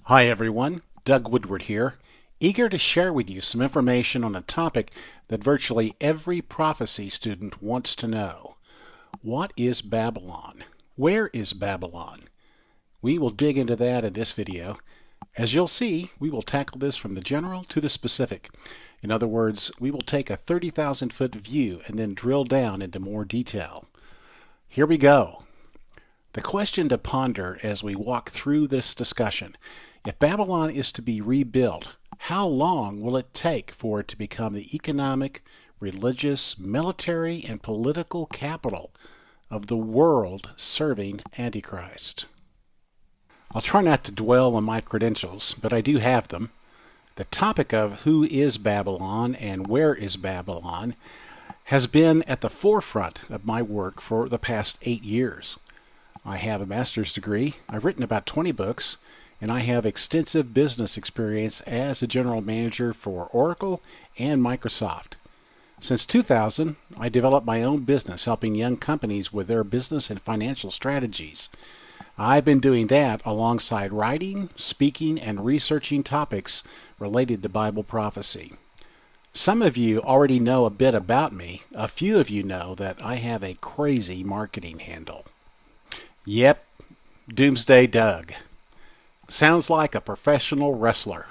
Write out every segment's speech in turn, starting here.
Hi everyone, Doug Woodward here, eager to share with you some information on a topic that virtually every prophecy student wants to know. What is Babylon? Where is Babylon? We will dig into that in this video. As you'll see, we will tackle this from the general to the specific. In other words, we will take a 30,000-foot view and then drill down into more detail. Here we go. The question to ponder as we walk through this discussion: if Babylon is to be rebuilt, how long will it take for it to become the economic, religious, military, and political capital of the world serving Antichrist? I'll try not to dwell on my credentials, but I do have them. The topic of who is Babylon and where is Babylon has been at the forefront of my work for the past 8 years. I have a master's degree, I've written about 20 books, and I have extensive business experience as a general manager for Oracle and Microsoft. Since 2000, I developed my own business helping young companies with their business and financial strategies. I've been doing that alongside writing, speaking, and researching topics related to Bible prophecy. Some of you already know a bit about me. A few of you know that I have a crazy marketing handle. Yep, Doomsday Doug. Sounds like a professional wrestler.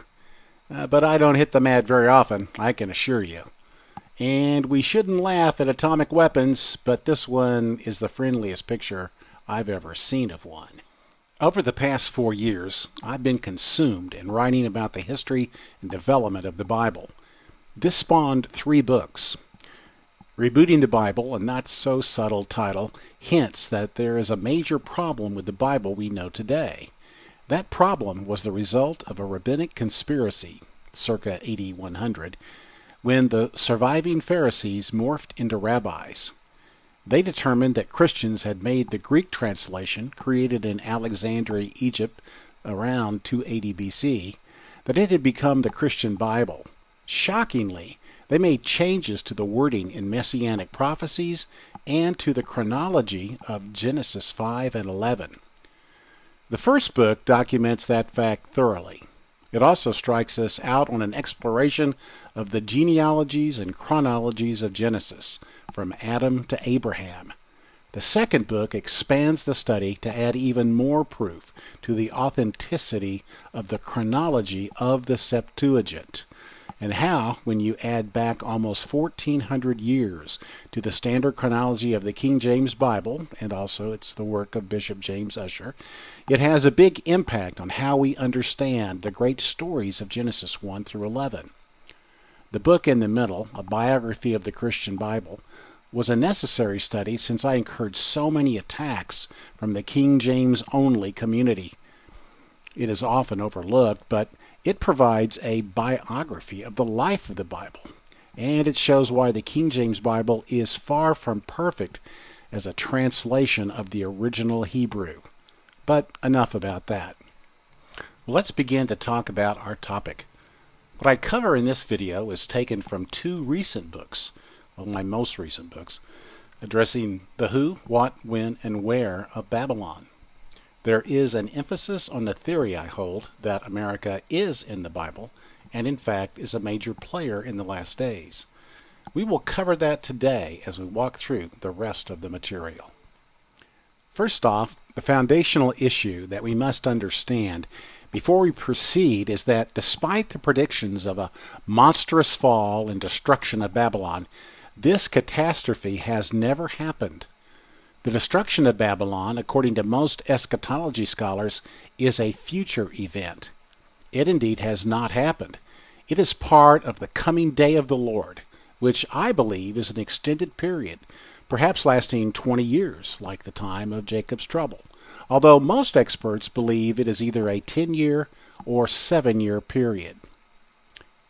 But I don't hit the mat very often, I can assure you. And we shouldn't laugh at atomic weapons, but this one is the friendliest picture I've ever seen of one. Over the past 4 years, I've been consumed in writing about the history and development of the Bible. This spawned 3 books. Rebooting the Bible, a not-so-subtle title, hints that there is a major problem with the Bible we know today. That problem was the result of a rabbinic conspiracy, circa AD 100, when the surviving Pharisees morphed into rabbis. They determined that Christians had made the Greek translation, created in Alexandria, Egypt, around 280 BC, that it had become the Christian Bible. Shockingly, they made changes to the wording in Messianic prophecies and to the chronology of Genesis 5 and 11. The first book documents that fact thoroughly. It also strikes us out on an exploration of the genealogies and chronologies of Genesis, from Adam to Abraham. The second book expands the study to add even more proof to the authenticity of the chronology of the Septuagint, and how, when you add back almost 1,400 years to the standard chronology of the King James Bible, and also it's the work of Bishop James Ussher, it has a big impact on how we understand the great stories of Genesis 1 through 11. The book in the middle, a biography of the Christian Bible, was a necessary study since I incurred so many attacks from the King James-only community. It is often overlooked, but it provides a biography of the life of the Bible, and it shows why the King James Bible is far from perfect as a translation of the original Hebrew. But enough about that. Let's begin to talk about our topic. What I cover in this video is taken from 2 recent books, well, my most recent books, addressing the who, what, when, and where of Babylon. There is an emphasis on the theory I hold that America is in the Bible, and in fact is a major player in the last days. We will cover that today as we walk through the rest of the material. First off, the foundational issue that we must understand before we proceed is that despite the predictions of a monstrous fall and destruction of Babylon, this catastrophe has never happened. The destruction of Babylon, according to most eschatology scholars, is a future event. It indeed has not happened. It is part of the coming day of the Lord, which I believe is an extended period, perhaps lasting 20 years, like the time of Jacob's trouble, although most experts believe it is either a 10-year or 7-year period.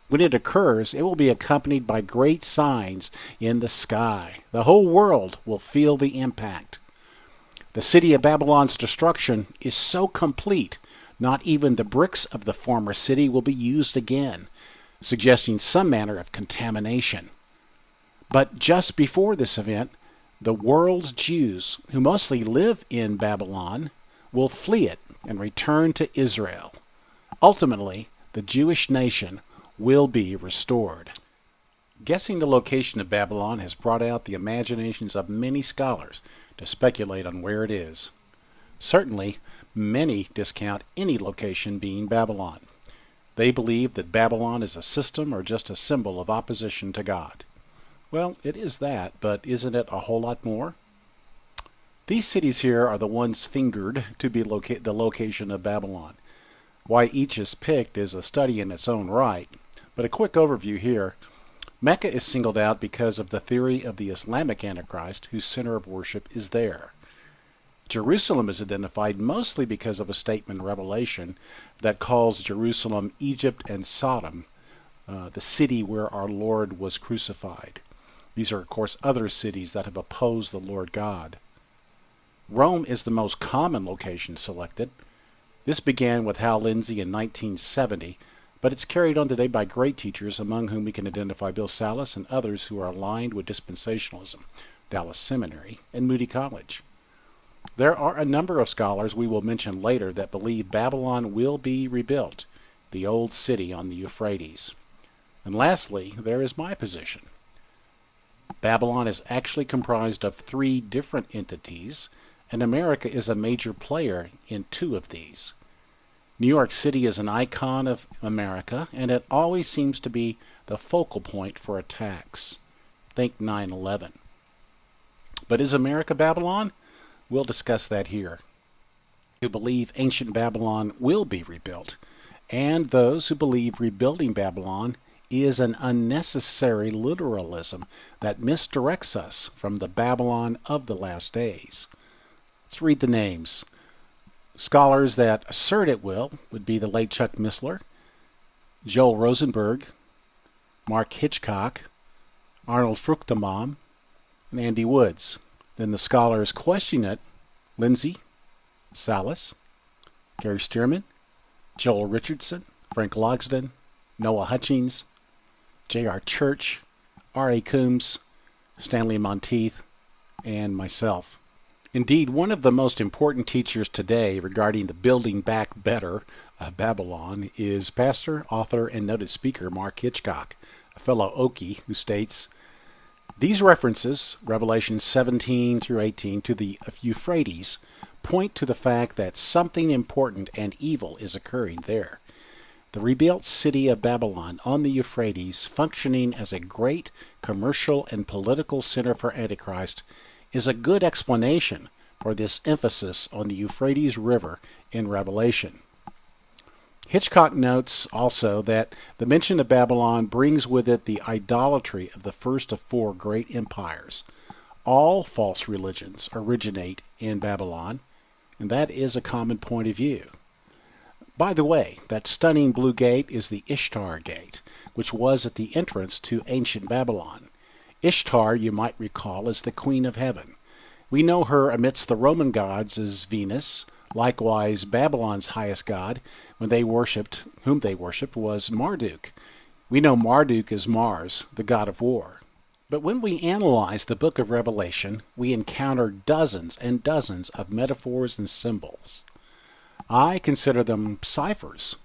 When it occurs, it will be accompanied by great signs in the sky. The whole world will feel the impact. The city of Babylon's destruction is so complete, not even the bricks of the former city will be used again, suggesting some manner of contamination. But just before this event, the world's Jews, who mostly live in Babylon, will flee it and return to Israel. Ultimately, the Jewish nation will be restored. Guessing the location of Babylon has brought out the imaginations of many scholars to speculate on where it is. Certainly, many discount any location being Babylon. They believe that Babylon is a system or just a symbol of opposition to God. Well, it is that, but isn't it a whole lot more? These cities here are the ones fingered to be the location of Babylon. Why each is picked is a study in its own right, but a quick overview here. Mecca is singled out because of the theory of the Islamic Antichrist, whose center of worship is there. Jerusalem is identified mostly because of a statement in Revelation that calls Jerusalem Egypt and Sodom, the city where our Lord was crucified. These are, of course, other cities that have opposed the Lord God. Rome is the most common location selected. This began with Hal Lindsey in 1970, but it's carried on today by great teachers, among whom we can identify Bill Salus and others who are aligned with dispensationalism, Dallas Seminary, and Moody College. There are a number of scholars we will mention later that believe Babylon will be rebuilt, the old city on the Euphrates. And lastly, there is my position. Babylon is actually comprised of 3 different entities, and America is a major player in 2 of these. New York City is an icon of America, and it always seems to be the focal point for attacks. Think 9/11. But is America Babylon? We'll discuss that here. Who believe ancient Babylon will be rebuilt, and those who believe rebuilding Babylon is an unnecessary literalism that misdirects us from the Babylon of the last days. Let's read the names. Scholars that assert it will would be the late Chuck Missler, Joel Rosenberg, Mark Hitchcock, Arnold Fruchtenbaum, and Andy Woods. Then the scholars question it: Lindsey, Salus, Gary Stearman, Joel Richardson, Frank Logsdon, Noah Hutchings, J.R. Church, R.A. Coombs, Stanley Monteith, and myself. Indeed, one of the most important teachers today regarding the building back better of Babylon is pastor, author, and noted speaker Mark Hitchcock, a fellow Okie, who states, "These references, Revelation 17 through 18, to the Euphrates, point to the fact that something important and evil is occurring there. The rebuilt city of Babylon on the Euphrates, functioning as a great commercial and political center for Antichrist, is a good explanation for this emphasis on the Euphrates River in Revelation." Hitchcock notes also that the mention of Babylon brings with it the idolatry of the first of 4 great empires. All false religions originate in Babylon, and that is a common point of view. By the way, that stunning blue gate is the Ishtar Gate, which was at the entrance to ancient Babylon. Ishtar, you might recall, is the Queen of Heaven. We know her amidst the Roman gods as Venus. Likewise, Babylon's highest god, whom they worshipped, was Marduk. We know Marduk as Mars, the god of war. But when we analyze the book of Revelation, we encounter dozens and dozens of metaphors and symbols. I consider them cyphers.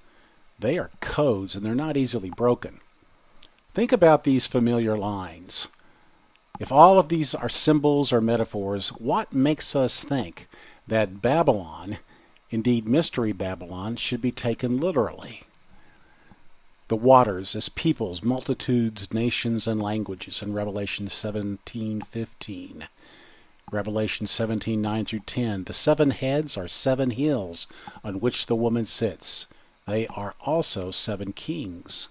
They are codes, and they're not easily broken. Think about these familiar lines. If all of these are symbols or metaphors, what makes us think that Babylon, indeed Mystery Babylon, should be taken literally? The waters as peoples, multitudes, nations, and languages in Revelation 17:15. Revelation 17:9 through 10. The 7 heads are 7 hills on which the woman sits. They are also 7 kings.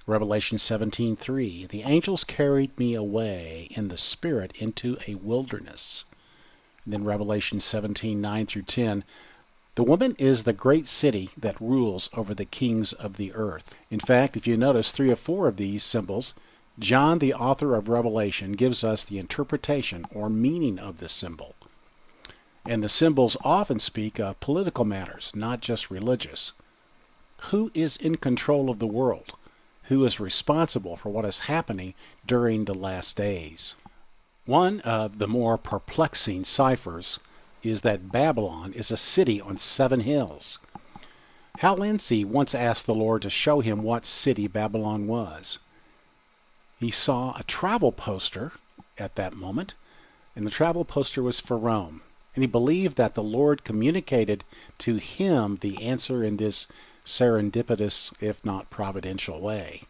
Revelation 17:3. The angels carried me away in the spirit into a wilderness. And then Revelation 17:9 through 10. The woman is the great city that rules over the kings of the earth. In fact, if you notice 3 or 4 of these symbols, John, the author of Revelation, gives us the interpretation or meaning of this symbol. And the symbols often speak of political matters, not just religious. Who is in control of the world? Who is responsible for what is happening during the last days? One of the more perplexing ciphers is that Babylon is a city on 7 hills. Hal Lindsey once asked the Lord to show him what city Babylon was. He saw a travel poster at that moment, and the travel poster was for Rome. And he believed that the Lord communicated to him the answer in this serendipitous, if not providential way.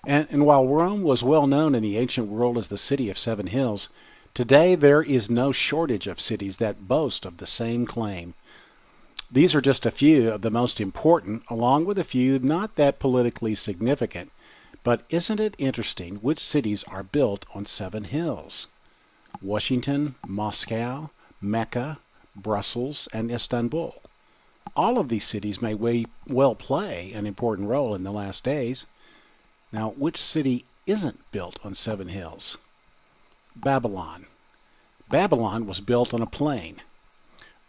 And while Rome was well known in the ancient world as the city of seven hills, today there is no shortage of cities that boast of the same claim. These are just a few of the most important, along with a few not that politically significant. But isn't it interesting which cities are built on seven hills? Washington, Moscow, Mecca, Brussels, and Istanbul. All of these cities may well play an important role in the last days. Now, which city isn't built on seven hills? Babylon. Babylon was built on a plain.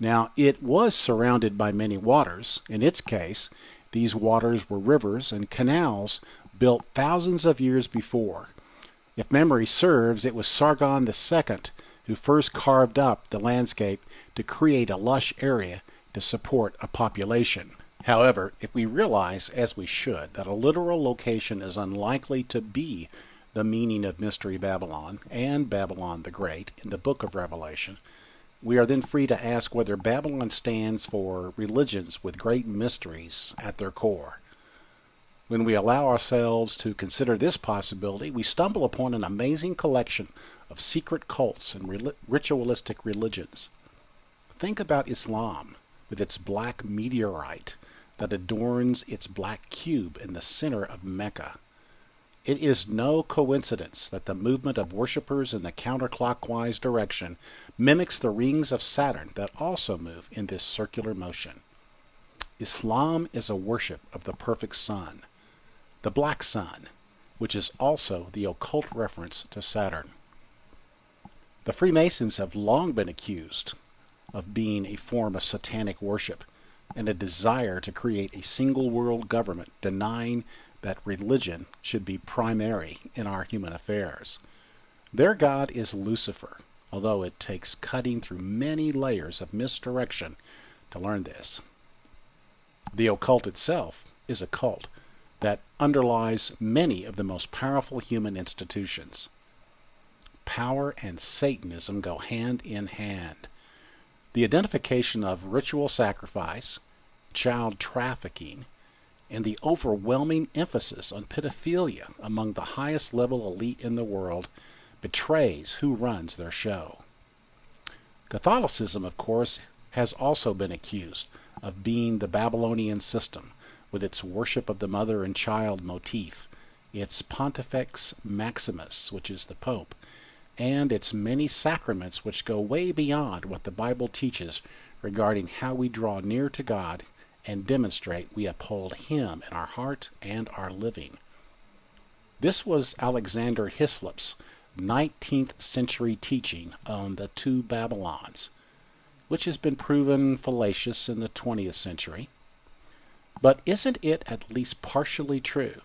Now, it was surrounded by many waters. In its case, these waters were rivers and canals built thousands of years before. If memory serves, it was Sargon II who first carved up the landscape to create a lush area to support a population. However, if we realize, as we should, that a literal location is unlikely to be the meaning of Mystery Babylon and Babylon the Great in the book of Revelation, we are then free to ask whether Babylon stands for religions with great mysteries at their core. When we allow ourselves to consider this possibility, we stumble upon an amazing collection of secret cults and ritualistic religions. Think about Islam, with its black meteorite that adorns its black cube in the center of Mecca. It is no coincidence that the movement of worshippers in the counterclockwise direction mimics the rings of Saturn that also move in this circular motion. Islam is a worship of the perfect sun, the black sun, which is also the occult reference to Saturn. The Freemasons have long been accused of being a form of satanic worship and a desire to create a single world government, denying that religion should be primary in our human affairs. Their god is Lucifer, although it takes cutting through many layers of misdirection to learn this. The occult itself is a cult that underlies many of the most powerful human institutions. Power and Satanism go hand in hand. The identification of ritual sacrifice, child trafficking, and the overwhelming emphasis on pedophilia among the highest level elite in the world betrays who runs their show. Catholicism, of course, has also been accused of being the Babylonian system, with its worship of the mother and child motif, its Pontifex Maximus, which is the Pope, and its many sacraments which go way beyond what the Bible teaches regarding how we draw near to God and demonstrate we uphold Him in our heart and our living. This was Alexander Hislop's 19th century teaching on the two Babylons, which has been proven fallacious in the 20th century. But isn't it at least partially true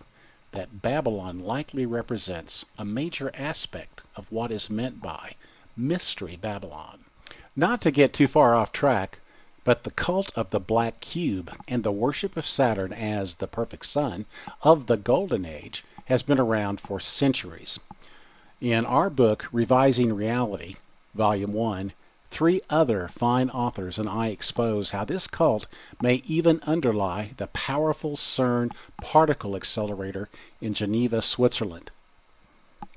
that Babylon likely represents a major aspect of what is meant by Mystery Babylon? Not to get too far off track, but the cult of the Black Cube and the worship of Saturn as the perfect sun of the Golden Age has been around for centuries. In our book, Revising Reality, Volume 1, 3 other fine authors and I expose how this cult may even underlie the powerful CERN particle accelerator in Geneva, Switzerland.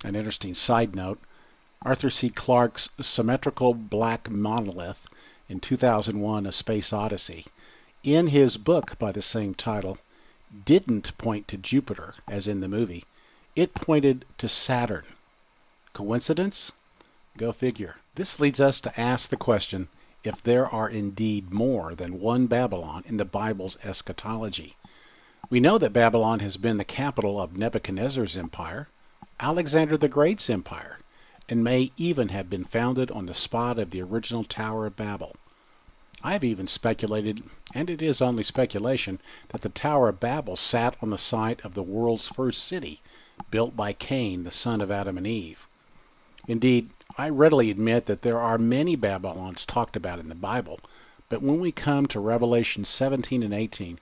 An interesting side note, Arthur C. Clarke's symmetrical black monolith in 2001, A Space Odyssey, in his book by the same title, didn't point to Jupiter, as in the movie. It pointed to Saturn. Coincidence? Go figure. This leads us to ask the question if there are indeed more than one Babylon in the Bible's eschatology. We know that Babylon has been the capital of Nebuchadnezzar's empire, Alexander the Great's empire, and may even have been founded on the spot of the original Tower of Babel. I have even speculated, and it is only speculation, that the Tower of Babel sat on the site of the world's first city, built by Cain, the son of Adam and Eve. Indeed, I readily admit that there are many Babylons talked about in the Bible, but when we come to Revelation 17 and 18,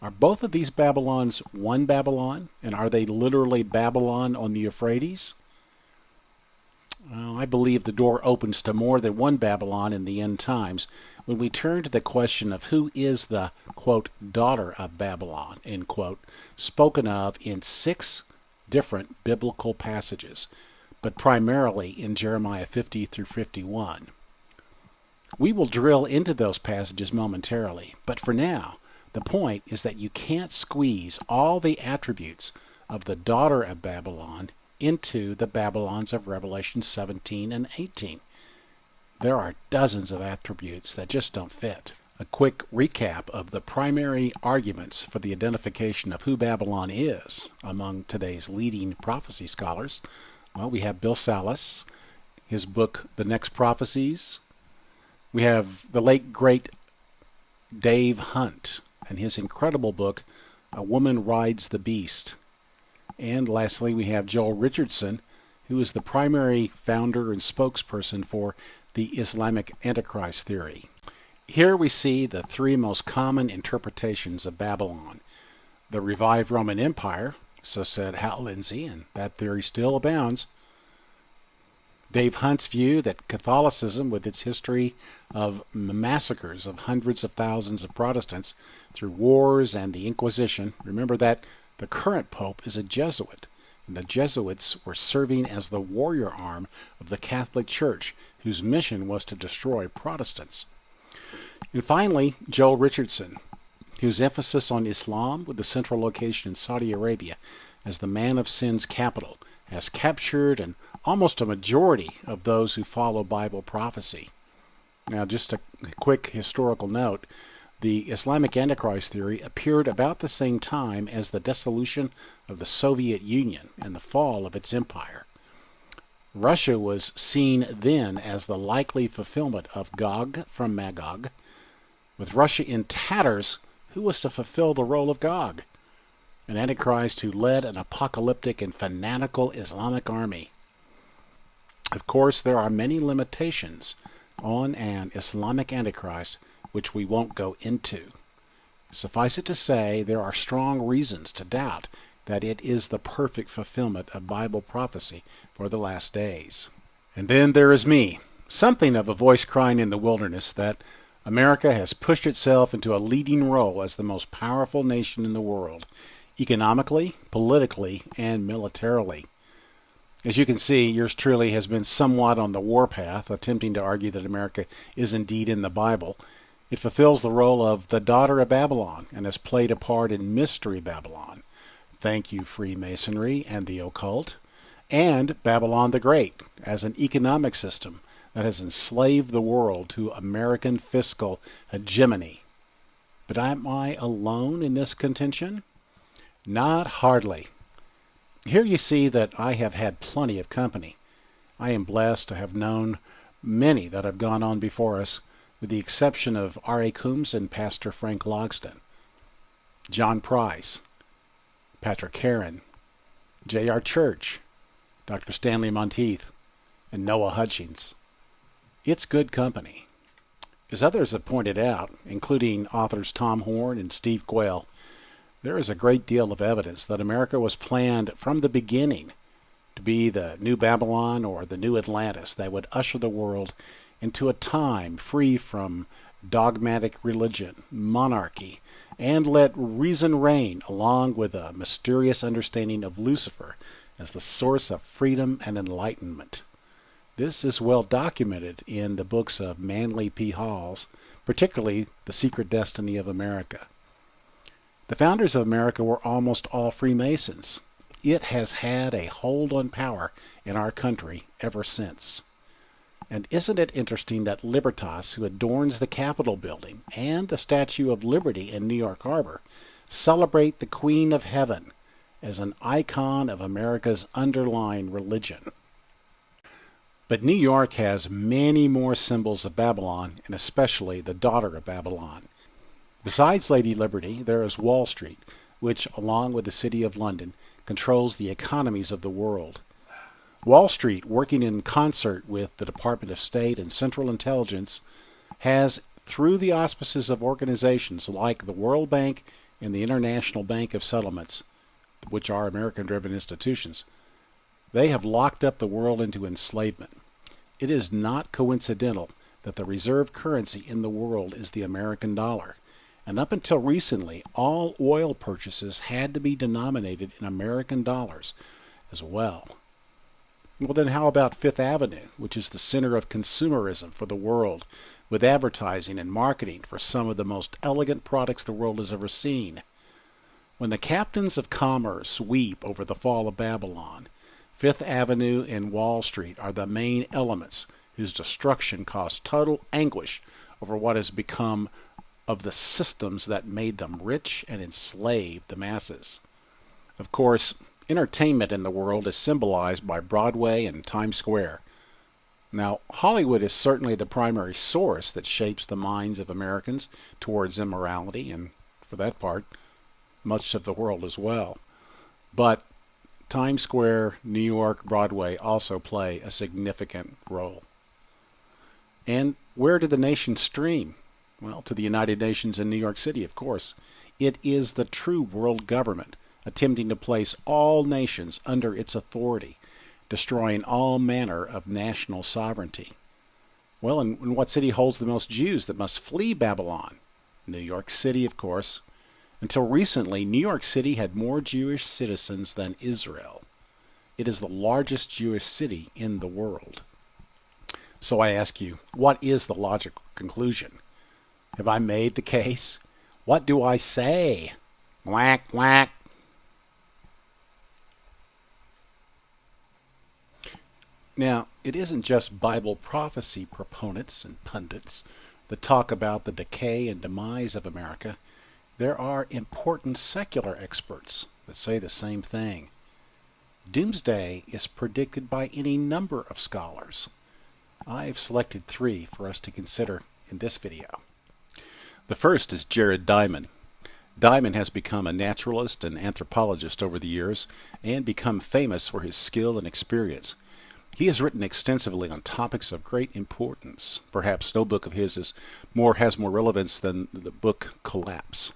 Are both of these Babylons one Babylon? And are they literally Babylon on the Euphrates? Well, I believe the door opens to more than one Babylon in the end times when we turn to the question of who is the, quote, daughter of Babylon, end quote, spoken of in 6 different biblical passages, but primarily in Jeremiah 50 through 51. We will drill into those passages momentarily, but for now, the point is that you can't squeeze all the attributes of the daughter of Babylon into the Babylons of Revelation 17 and 18. There are dozens of attributes that just don't fit. A quick recap of the primary arguments for the identification of who Babylon is among today's leading prophecy scholars. Well, we have Bill Salus, his book, The Next Prophecies. We have the late, great Dave Hunt and his incredible book, A Woman Rides the Beast. And lastly, we have Joel Richardson, who is the primary founder and spokesperson for the Islamic Antichrist theory. Here we see the 3 most common interpretations of Babylon. The revived Roman Empire, so said Hal Lindsey, and that theory still abounds. Dave Hunt's view that Catholicism, with its history of massacres of hundreds of thousands of Protestants through wars and the Inquisition, remember that the current pope is a Jesuit, and the Jesuits were serving as the warrior arm of the Catholic Church, whose mission was to destroy Protestants. And finally, Joel Richardson, whose emphasis on Islam, with the central location in Saudi Arabia as the man of sin's capital, has captured almost a majority of those who follow Bible prophecy. Now, just a quick historical note. The Islamic Antichrist theory appeared about the same time as the dissolution of the Soviet Union and the fall of its empire. Russia was seen then as the likely fulfillment of Gog from Magog. With Russia in tatters, who was to fulfill the role of Gog? An Antichrist who led an apocalyptic and fanatical Islamic army. Of course, there are many limitations on an Islamic Antichrist which we won't go into. Suffice it to say, there are strong reasons to doubt that it is the perfect fulfillment of Bible prophecy for the last days. And then there is me, something of a voice crying in the wilderness that America has pushed itself into a leading role as the most powerful nation in the world, economically, politically, and militarily. As you can see, yours truly has been somewhat on the warpath, attempting to argue that America is indeed in the Bible. It fulfills the role of the daughter of Babylon and has played a part in Mystery Babylon. Thank you, Freemasonry and the occult. And Babylon the Great as an economic system that has enslaved the world to American fiscal hegemony. But am I alone in this contention? Not hardly. Here you see that I have had plenty of company. I am blessed to have known many that have gone on before us, with the exception of R.A. Coombs and Pastor Frank Logsdon, John Price, Patrick Heron, J.R. Church, Dr. Stanley Monteith, and Noah Hutchings. It's good company. As others have pointed out, including authors Tom Horn and Steve Quayle, there is a great deal of evidence that America was planned from the beginning to be the new Babylon or the new Atlantis that would usher the world into a time free from dogmatic religion, monarchy, and let reason reign, along with a mysterious understanding of Lucifer as the source of freedom and enlightenment. This is well documented in the books of Manly P. Halls, particularly The Secret Destiny of America. The founders of America were almost all Freemasons. It has had a hold on power in our country ever since. And isn't it interesting that Libertas, who adorns the Capitol building and the Statue of Liberty in New York Harbor, celebrate the Queen of Heaven as an icon of America's underlying religion. But New York has many more symbols of Babylon, and especially the daughter of Babylon. Besides Lady Liberty, there is Wall Street, which, along with the City of London, controls the economies of the world. Wall Street, working in concert with the Department of State and Central Intelligence, has, through the auspices of organizations like the World Bank and the International Bank of Settlements, which are American-driven institutions, they have locked up the world into enslavement. It is not coincidental that the reserve currency in the world is the American dollar. And up until recently, all oil purchases had to be denominated in American dollars as well. Well, then how about Fifth Avenue, which is the center of consumerism for the world, with advertising and marketing for some of the most elegant products the world has ever seen? When the captains of commerce weep over the fall of Babylon, Fifth Avenue and Wall Street are the main elements whose destruction caused total anguish over what has become of the systems that made them rich and enslaved the masses. Of course, entertainment in the world is symbolized by Broadway and Times Square. Now, Hollywood is certainly the primary source that shapes the minds of Americans towards immorality, and for that part, much of the world as well. But Times Square, New York, Broadway also play a significant role. And where did the nation stream? Well, to the United Nations in New York City, of course. It is the true world government, attempting to place all nations under its authority, destroying all manner of national sovereignty. Well, and what city holds the most Jews that must flee Babylon? New York City, of course. Until recently, New York City had more Jewish citizens than Israel. It is the largest Jewish city in the world. So I ask you, what is the logical conclusion? Have I made the case? What do I say? Whack, whack. Now, it isn't just Bible prophecy proponents and pundits that talk about the decay and demise of America. There are important secular experts that say the same thing. Doomsday is predicted by any number of scholars. I've selected 3 for us to consider in this video. The first is Jared Diamond. Diamond has become a naturalist and anthropologist over the years and become famous for his skill and experience. He has written extensively on topics of great importance. Perhaps no book of his has more relevance than the book Collapse.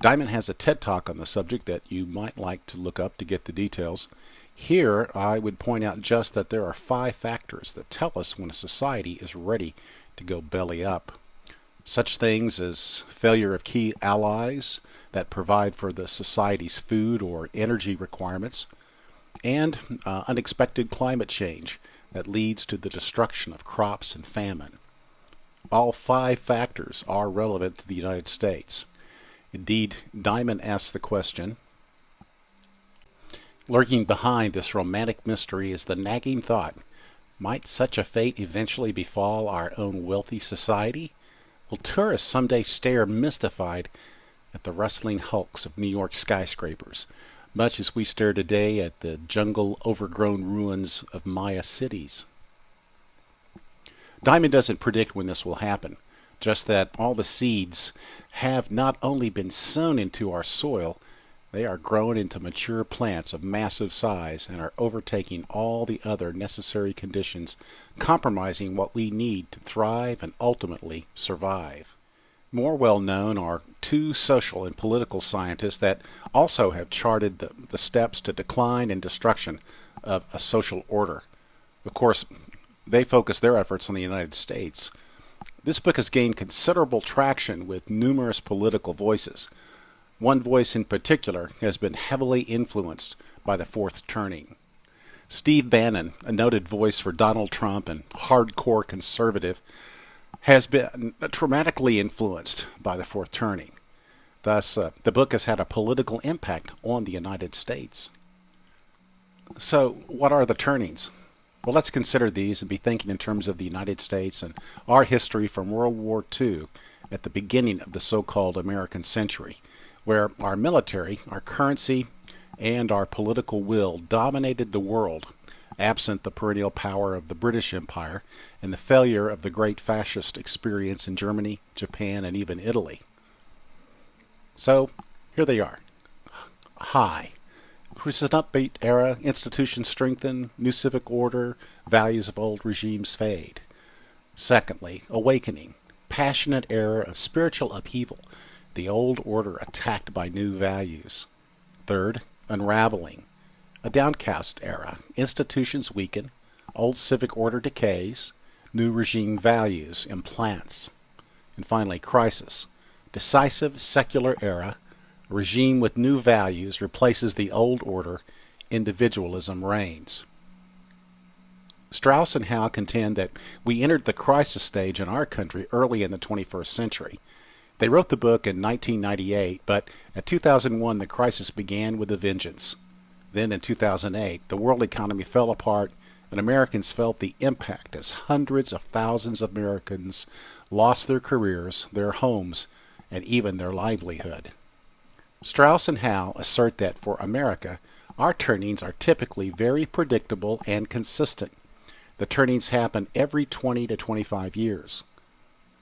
Diamond has a TED Talk on the subject that you might like to look up to get the details. Here, I would point out just that there are 5 factors that tell us when a society is ready to go belly up. Such things as failure of key allies that provide for the society's food or energy requirements, and unexpected climate change that leads to the destruction of crops and famine. All 5 factors are relevant to the United States. Indeed, Diamond asks the question, lurking behind this romantic mystery is the nagging thought, might such a fate eventually befall our own wealthy society? Will tourists someday stare mystified at the rustling hulks of New York skyscrapers, much as we stare today at the jungle-overgrown ruins of Maya cities? Diamond doesn't predict when this will happen, just that all the seeds have not only been sown into our soil, they are grown into mature plants of massive size and are overtaking all the other necessary conditions, compromising what we need to thrive and ultimately survive. More well known are 2 social and political scientists that also have charted the steps to decline and destruction of a social order. Of course, they focus their efforts on the United States. This book has gained considerable traction with numerous political voices. One voice in particular has been heavily influenced by the fourth turning. Steve Bannon, a noted voice for Donald Trump and hardcore conservative, has been dramatically influenced by the fourth turning. Thus, the book has had a political impact on the United States. So, what are the turnings? Well, let's consider these and be thinking in terms of the United States and our history from World War II at the beginning of the so-called American century, where our military, our currency, and our political will dominated the world, absent the perennial power of the British Empire and the failure of the great fascist experience in Germany, Japan, and even Italy. So, here they are. High. This is an upbeat era, institutions strengthen, new civic order, values of old regimes fade. Secondly, awakening. Passionate era of spiritual upheaval, the old order attacked by new values. Third, unraveling, a downcast era. Institutions weaken, old civic order decays, new regime values implants. And finally, crisis, decisive secular era, a regime with new values replaces the old order, individualism reigns. Strauss and Howe contend that we entered the crisis stage in our country early in the 21st century. They wrote the book in 1998, but at 2001 the crisis began with a vengeance. Then in 2008, the world economy fell apart and Americans felt the impact as hundreds of thousands of Americans lost their careers, their homes, and even their livelihood. Strauss and Howe assert that for America, our turnings are typically very predictable and consistent. The turnings happen every 20 to 25 years.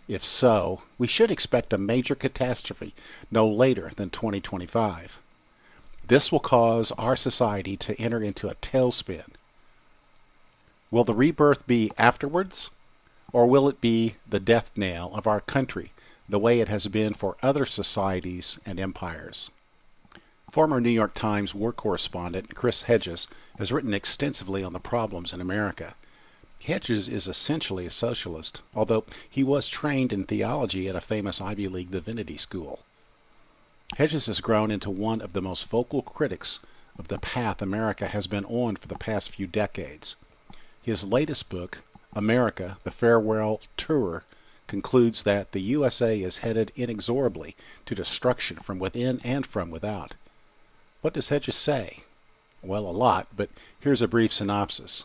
If so, we should expect a major catastrophe no later than 2025. This will cause our society to enter into a tailspin. Will the rebirth be afterwards, or will it be the death knell of our country, the way it has been for other societies and empires? Former New York Times war correspondent Chris Hedges has written extensively on the problems in America. Hedges is essentially a socialist, although he was trained in theology at a famous Ivy League divinity school. Hedges has grown into one of the most vocal critics of the path America has been on for the past few decades. His latest book, America, The Farewell Tour, concludes that the USA is headed inexorably to destruction from within and from without. What does Hedges say? Well, a lot, but here's a brief synopsis.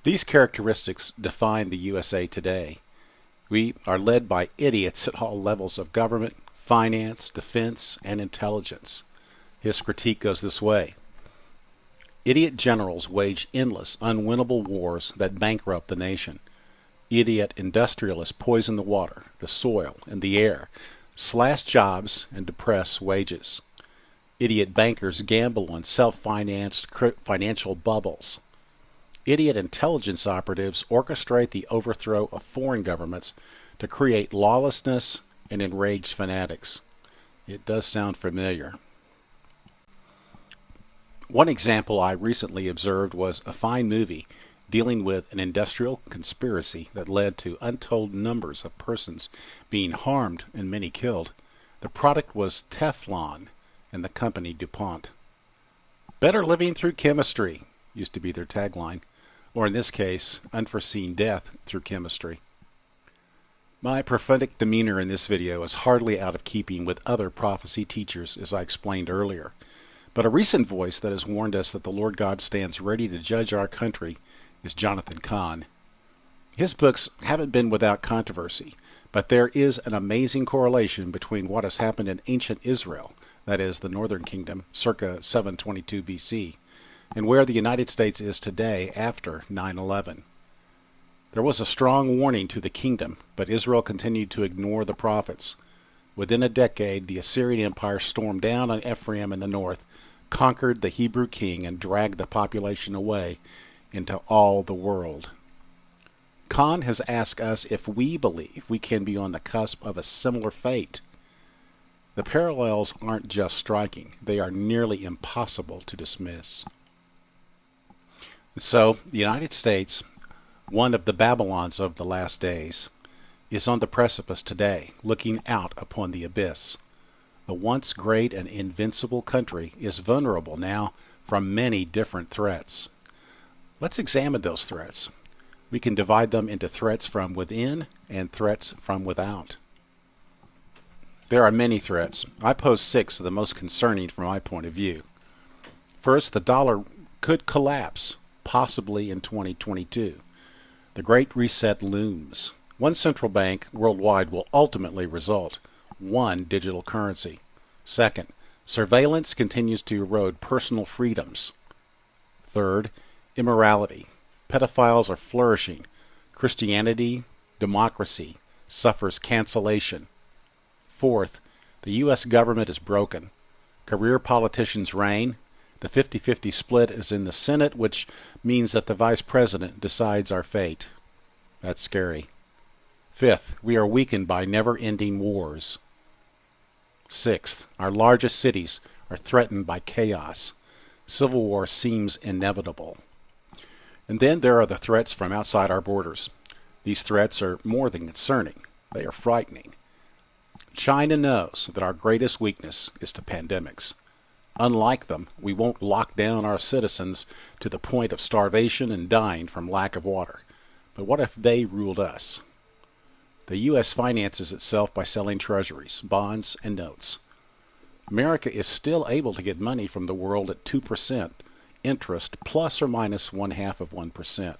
These characteristics define the USA today. We are led by idiots at all levels of government, finance, defense, and intelligence. His critique goes this way. Idiot generals wage endless, unwinnable wars that bankrupt the nation. Idiot industrialists poison the water, the soil, and the air, slash jobs, and depress wages. Idiot bankers gamble on self-financed financial bubbles. Idiot intelligence operatives orchestrate the overthrow of foreign governments to create lawlessness and enraged fanatics. It does sound familiar. One example I recently observed was a fine movie dealing with an industrial conspiracy that led to untold numbers of persons being harmed and many killed. The product was Teflon and the company DuPont. Better living through chemistry used to be their tagline, or in this case, unforeseen death through chemistry. My prophetic demeanor in this video is hardly out of keeping with other prophecy teachers, as I explained earlier. But a recent voice that has warned us that the Lord God stands ready to judge our country is Jonathan Cahn. His books haven't been without controversy, but there is an amazing correlation between what has happened in ancient Israel, that is, the northern kingdom, circa 722 BC, and where the United States is today after 9/11. There was a strong warning to the kingdom, but Israel continued to ignore the prophets. Within a decade, the Assyrian Empire stormed down on Ephraim in the north, conquered the Hebrew king, and dragged the population away into all the world. Cahn has asked us if we believe we can be on the cusp of a similar fate. The parallels aren't just striking, they are nearly impossible to dismiss. So, the United States, one of the Babylons of the last days, is on the precipice today, looking out upon the abyss. The once great and invincible country is vulnerable now from many different threats. Let's examine those threats. We can divide them into threats from within and threats from without. There are many threats. I pose 6 of the most concerning from my point of view. First, the dollar could collapse, possibly in 2022. The Great Reset looms. One central bank worldwide will ultimately result one digital currency. Second, surveillance continues to erode personal freedoms. Third, immorality. Pedophiles are flourishing. Christianity, democracy, suffers cancellation. Fourth, the U.S. government is broken. Career politicians reign. The 50-50 split is in the Senate, which means that the Vice President decides our fate. That's scary. Fifth, we are weakened by never-ending wars. Sixth, our largest cities are threatened by chaos. Civil war seems inevitable. And then there are the threats from outside our borders. These threats are more than concerning. They are frightening. China knows that our greatest weakness is to pandemics. Unlike them, we won't lock down our citizens to the point of starvation and dying from lack of water. But what if they ruled us? The U.S. finances itself by selling treasuries, bonds, and notes. America is still able to get money from the world at 2% interest plus or minus 0.5%.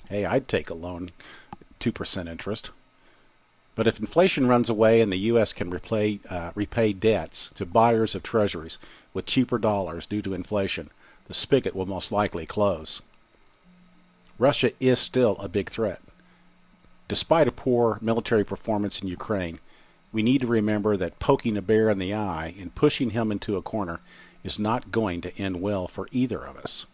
Hey, I'd take a loan, 2% interest. But if inflation runs away and the U.S. can repay debts to buyers of treasuries with cheaper dollars due to inflation, the spigot will most likely close. Russia is still a big threat. Despite a poor military performance in Ukraine, we need to remember that poking a bear in the eye and pushing him into a corner is not going to end well for either of us.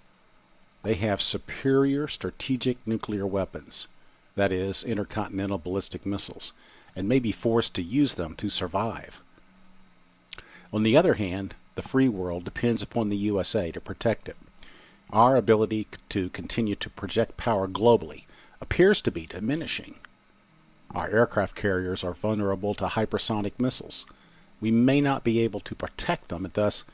They have superior strategic nuclear weapons, that is, intercontinental ballistic missiles, and may be forced to use them to survive. On the other hand, the free world depends upon the USA to protect it. Our ability to continue to project power globally appears to be diminishing. Our aircraft carriers are vulnerable to hypersonic missiles. We may not be able to protect them, and thus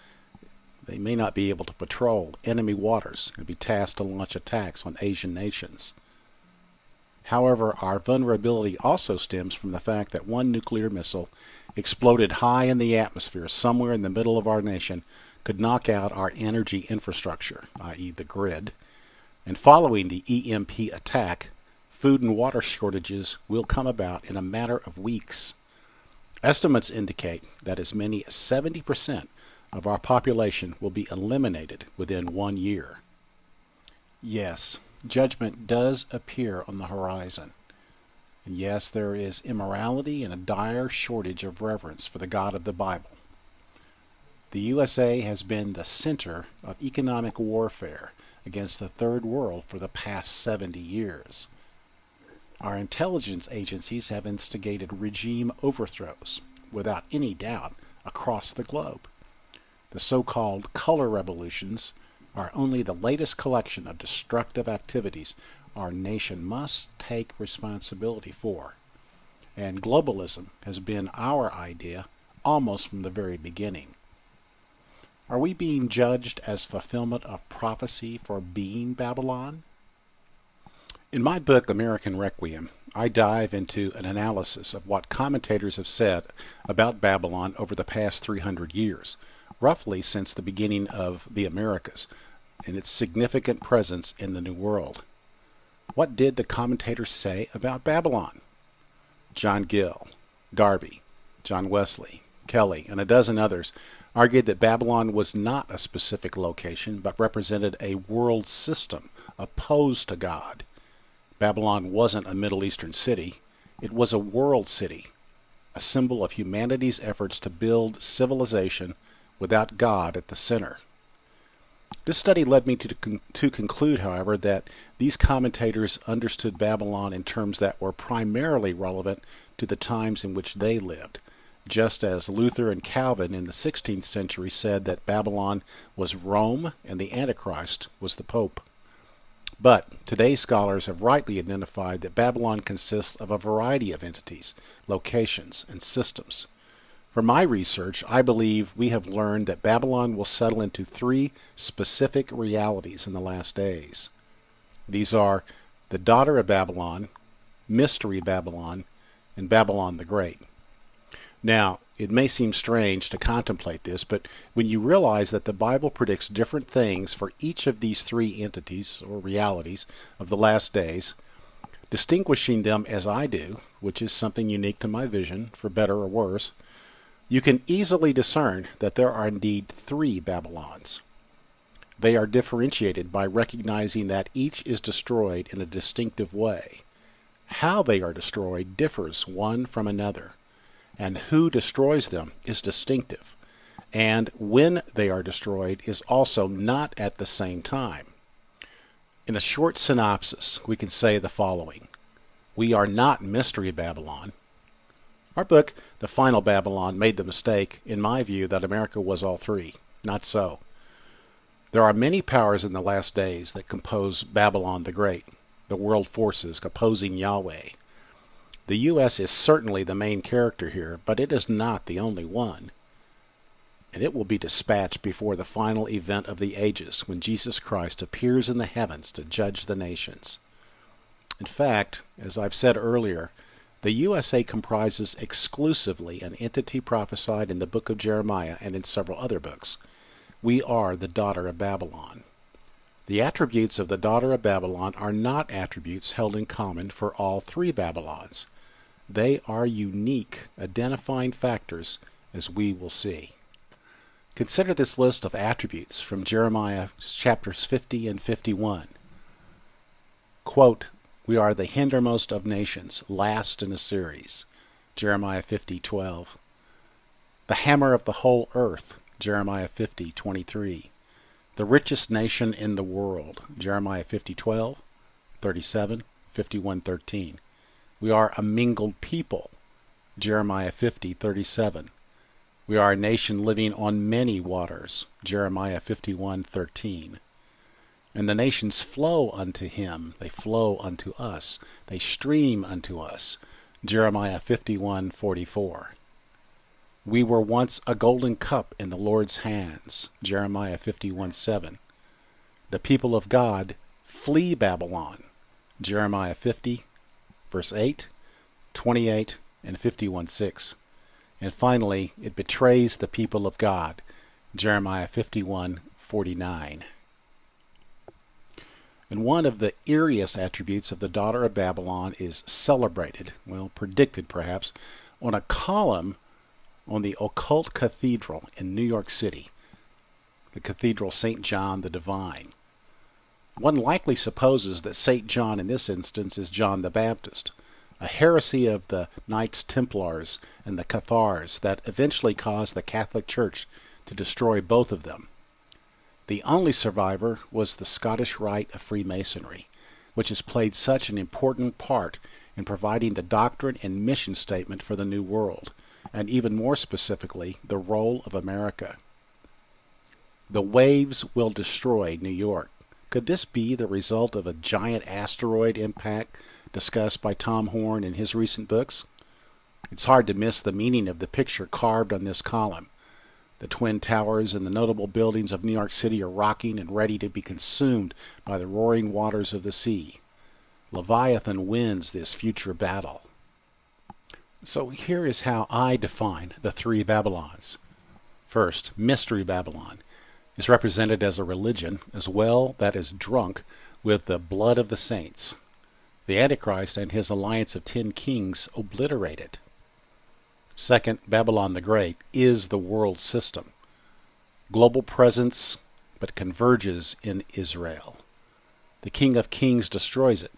they may not be able to patrol enemy waters and be tasked to launch attacks on Asian nations. However, our vulnerability also stems from the fact that one nuclear missile exploded high in the atmosphere somewhere in the middle of our nation could knock out our energy infrastructure, i.e. the grid, and following the EMP attack, food and water shortages will come about in a matter of weeks. Estimates indicate that as many as 70% of our population will be eliminated within 1 year. Yes, judgment does appear on the horizon. And yes, there is immorality and a dire shortage of reverence for the God of the Bible. The USA has been the center of economic warfare against the Third World for the past 70 years. Our intelligence agencies have instigated regime overthrows, without any doubt, across the globe. The so-called color revolutions are only the latest collection of destructive activities our nation must take responsibility for. And globalism has been our idea almost from the very beginning. Are we being judged as fulfillment of prophecy for being Babylon? In my book, American Requiem, I dive into an analysis of what commentators have said about Babylon over the past 300 years, roughly since the beginning of the Americas, and its significant presence in the New World. What did the commentators say about Babylon? John Gill, Darby, John Wesley, Kelly, and a dozen others argued that Babylon was not a specific location, but represented a world system opposed to God. Babylon wasn't a Middle Eastern city. It was a world city, a symbol of humanity's efforts to build civilization without God at the center. This study led me to conclude, however, that these commentators understood Babylon in terms that were primarily relevant to the times in which they lived, just as Luther and Calvin in the 16th century said that Babylon was Rome and the Antichrist was the Pope. But today's scholars have rightly identified that Babylon consists of a variety of entities, locations, and systems. From my research, I believe we have learned that Babylon will settle into three specific realities in the last days. These are the daughter of Babylon, Mystery Babylon, and Babylon the Great. Now, it may seem strange to contemplate this, but when you realize that the Bible predicts different things for each of these three entities or realities of the last days, distinguishing them as I do, which is something unique to my vision, for better or worse, you can easily discern that there are indeed three Babylons. They are differentiated by recognizing that each is destroyed in a distinctive way. How they are destroyed differs one from another, and who destroys them is distinctive, and when they are destroyed is also not at the same time. In a short synopsis, we can say the following. We are not Mystery Babylon. Our book, The Final Babylon, made the mistake, in my view, that America was all three. Not so. There are many powers in the last days that compose Babylon the Great, the world forces opposing Yahweh. The U.S. is certainly the main character here, but it is not the only one. And it will be dispatched before the final event of the ages, when Jesus Christ appears in the heavens to judge the nations. In fact, as I've said earlier, the USA comprises exclusively an entity prophesied in the book of Jeremiah and in several other books. We are the daughter of Babylon. The attributes of the daughter of Babylon are not attributes held in common for all three Babylons. They are unique, identifying factors, as we will see. Consider this list of attributes from Jeremiah chapters 50 and 51. Quote, "We are the hindermost of nations, last in the series." Jeremiah 50:12. "The hammer of the whole earth." Jeremiah 50:23. "The richest nation in the world." Jeremiah 50:12, 37, 51:13. "We are a mingled people." Jeremiah 50:37. "We are a nation living on many waters." Jeremiah 51:13. "And the nations flow unto him, they flow unto us, they stream unto us." Jeremiah 51:44. "We were once a golden cup in the Lord's hands." Jeremiah 51:7. "The people of God flee Babylon." Jeremiah 50, verse 8, 28, and 51:6. And finally, it betrays the people of God. Jeremiah 51:49. And one of the eeriest attributes of the daughter of Babylon is celebrated, predicted perhaps, on a column on the occult cathedral in New York City, the Cathedral St. John the Divine. One likely supposes that St. John in this instance is John the Baptist, a heresy of the Knights Templars and the Cathars that eventually caused the Catholic Church to destroy both of them. The only survivor was the Scottish Rite of Freemasonry, which has played such an important part in providing the doctrine and mission statement for the New World, and even more specifically, the role of America. The waves will destroy New York. Could this be the result of a giant asteroid impact discussed by Tom Horn in his recent books? It's hard to miss the meaning of the picture carved on this column. The Twin Towers and the notable buildings of New York City are rocking and ready to be consumed by the roaring waters of the sea. Leviathan wins this future battle. So here is how I define the three Babylons. First, Mystery Babylon is represented as a religion as well that is drunk with the blood of the saints. The Antichrist and his alliance of 10 kings obliterate it. Second, Babylon the Great is the world system. Global presence, but converges in Israel. The King of Kings destroys it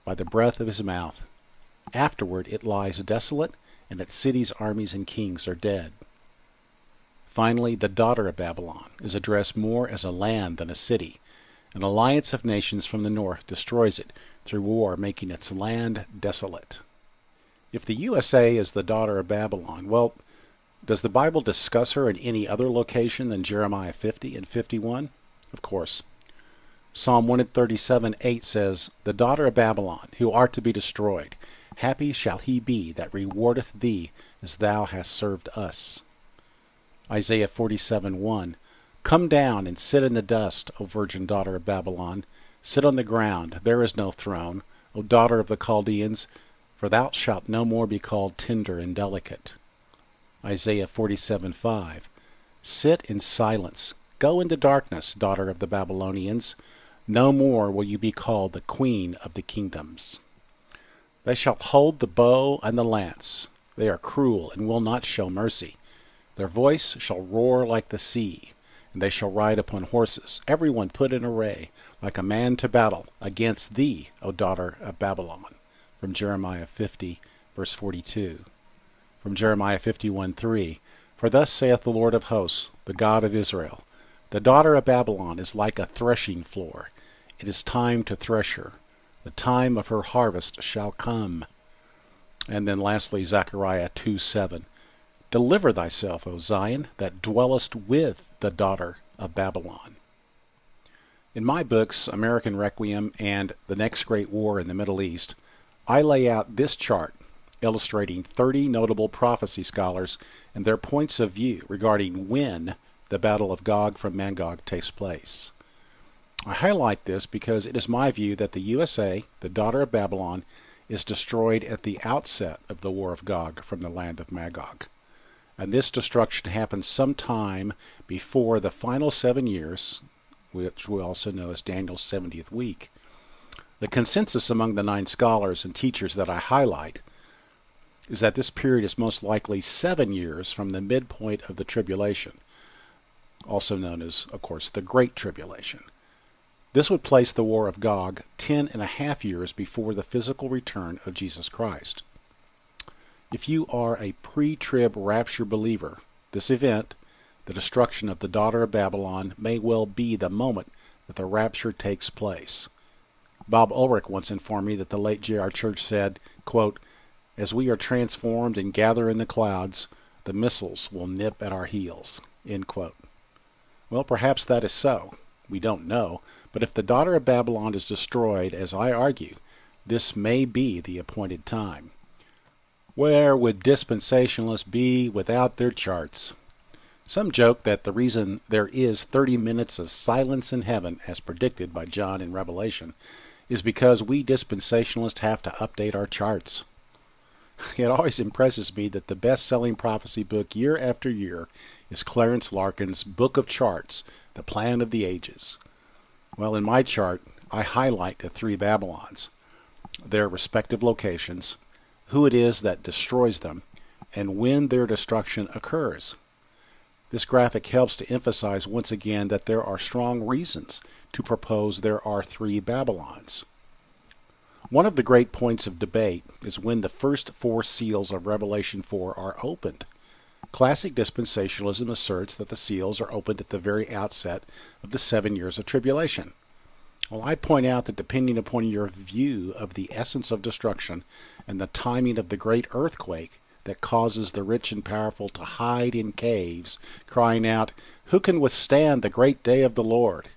by the breath of his mouth. Afterward it lies desolate, and its cities, armies, and kings are dead. Finally, the daughter of Babylon is addressed more as a land than a city. An alliance of nations from the north destroys it through war, making its land desolate. If the USA is the daughter of Babylon, does the Bible discuss her in any other location than Jeremiah 50 and 51? Of course. Psalm 137:8 says, "The daughter of Babylon, who art to be destroyed, happy shall he be that rewardeth thee as thou hast served us." Isaiah 47:1, "Come down and sit in the dust, O virgin daughter of Babylon. Sit on the ground, there is no throne, O daughter of the Chaldeans, for thou shalt no more be called tender and delicate." Isaiah 47:5, "Sit in silence, go into darkness, daughter of the Babylonians. No more will you be called the queen of the kingdoms. They shall hold the bow and the lance. They are cruel and will not show mercy. Their voice shall roar like the sea, and they shall ride upon horses, every one put in array, like a man to battle, against thee, O daughter of Babylon." From Jeremiah 50, verse 42. From Jeremiah 51:3, "For thus saith the Lord of hosts, the God of Israel, the daughter of Babylon is like a threshing floor. It is time to thresh her. The time of her harvest shall come." And then lastly, Zechariah 2:7. Deliver thyself, O Zion, that dwellest with the daughter of Babylon. In my books, American Requiem and The Next Great War in the Middle East, I lay out this chart illustrating 30 notable prophecy scholars and their points of view regarding when the Battle of Gog from Magog takes place. I highlight this because it is my view that the USA, the daughter of Babylon, is destroyed at the outset of the War of Gog from the land of Magog. And this destruction happens sometime before the final 7 years, which we also know as Daniel's 70th week. The consensus among the 9 scholars and teachers that I highlight is that this period is most likely 7 years from the midpoint of the tribulation, also known as, of course, the Great Tribulation. This would place the War of Gog 10.5 years before the physical return of Jesus Christ. If you are a pre-trib rapture believer, this event, the destruction of the daughter of Babylon, may well be the moment that the rapture takes place. Bob Ulrich once informed me that the late J.R. Church said, quote, "As we are transformed and gather in the clouds, the missiles will nip at our heels," end quote. Well, perhaps that is so. We don't know. But if the daughter of Babylon is destroyed, as I argue, this may be the appointed time. Where would dispensationalists be without their charts? Some joke that the reason there is 30 minutes of silence in heaven, as predicted by John in Revelation, is because we dispensationalists have to update our charts. It always impresses me that the best-selling prophecy book year after year is Clarence Larkin's Book of Charts, The Plan of the Ages. Well, in my chart, I highlight the 3 Babylons, their respective locations, who it is that destroys them, and when their destruction occurs. This graphic helps to emphasize once again that there are strong reasons to propose there are 3 Babylons. One of the great points of debate is when the first 4 seals of Revelation 4 are opened. Classic dispensationalism asserts that the seals are opened at the very outset of the 7 years of tribulation. Well, I point out that depending upon your view of the essence of destruction and the timing of the great earthquake that causes the rich and powerful to hide in caves, crying out, "Who can withstand the great day of the Lord?"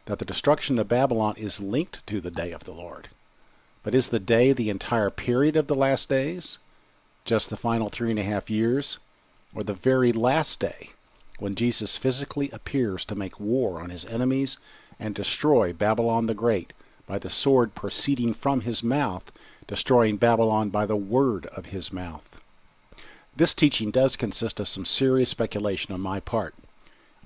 that the destruction of Babylon is linked to the day of the Lord. But is the day the entire period of the last days? Just the final 3.5 years? Or the very last day, when Jesus physically appears to make war on his enemies and destroy Babylon the Great by the sword proceeding from his mouth, destroying Babylon by the word of his mouth? This teaching does consist of some serious speculation on my part.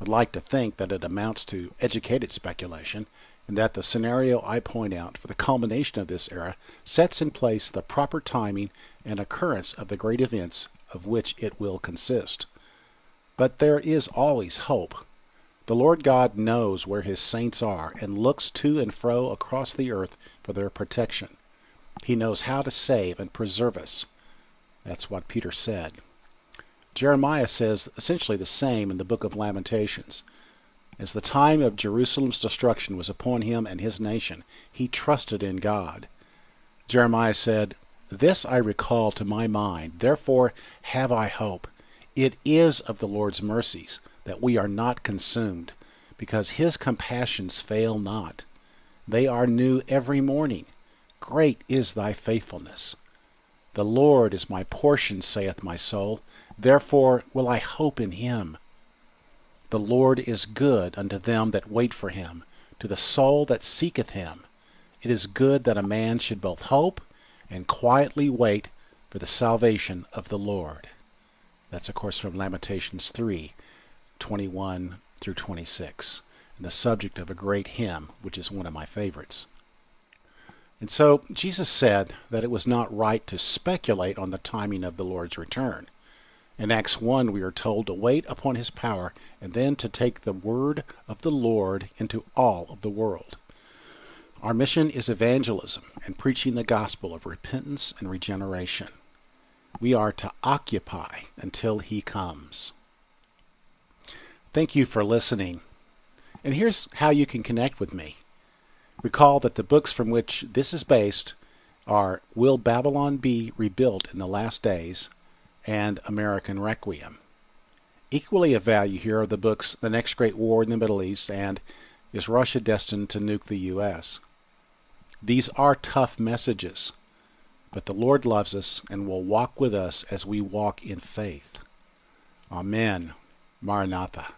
I'd like to think that it amounts to educated speculation, and that the scenario I point out for the culmination of this era sets in place the proper timing and occurrence of the great events of which it will consist. But there is always hope. The Lord God knows where his saints are and looks to and fro across the earth for their protection. He knows how to save and preserve us. That's what Peter said. Jeremiah says essentially the same in the book of Lamentations. As the time of Jerusalem's destruction was upon him and his nation, he trusted in God. Jeremiah said, "This I recall to my mind, therefore have I hope. It is of the Lord's mercies that we are not consumed, because his compassions fail not. They are new every morning. Great is thy faithfulness. The Lord is my portion, saith my soul. Therefore will I hope in him. The Lord is good unto them that wait for him, to the soul that seeketh him. It is good that a man should both hope and quietly wait for the salvation of the Lord." That's, of course, from Lamentations 3:21 through 26, and the subject of a great hymn, which is one of my favorites. And so Jesus said that it was not right to speculate on the timing of the Lord's return. In Acts 1, we are told to wait upon his power and then to take the word of the Lord into all of the world. Our mission is evangelism and preaching the gospel of repentance and regeneration. We are to occupy until he comes. Thank you for listening. And here's how you can connect with me. Recall that the books from which this is based are Will Babylon Be Rebuilt in the Last Days and American Requiem. Equally of value here are the books The Next Great War in the Middle East and Is Russia Destined to Nuke the U.S.? These are tough messages, but the Lord loves us and will walk with us as we walk in faith. Amen. Maranatha.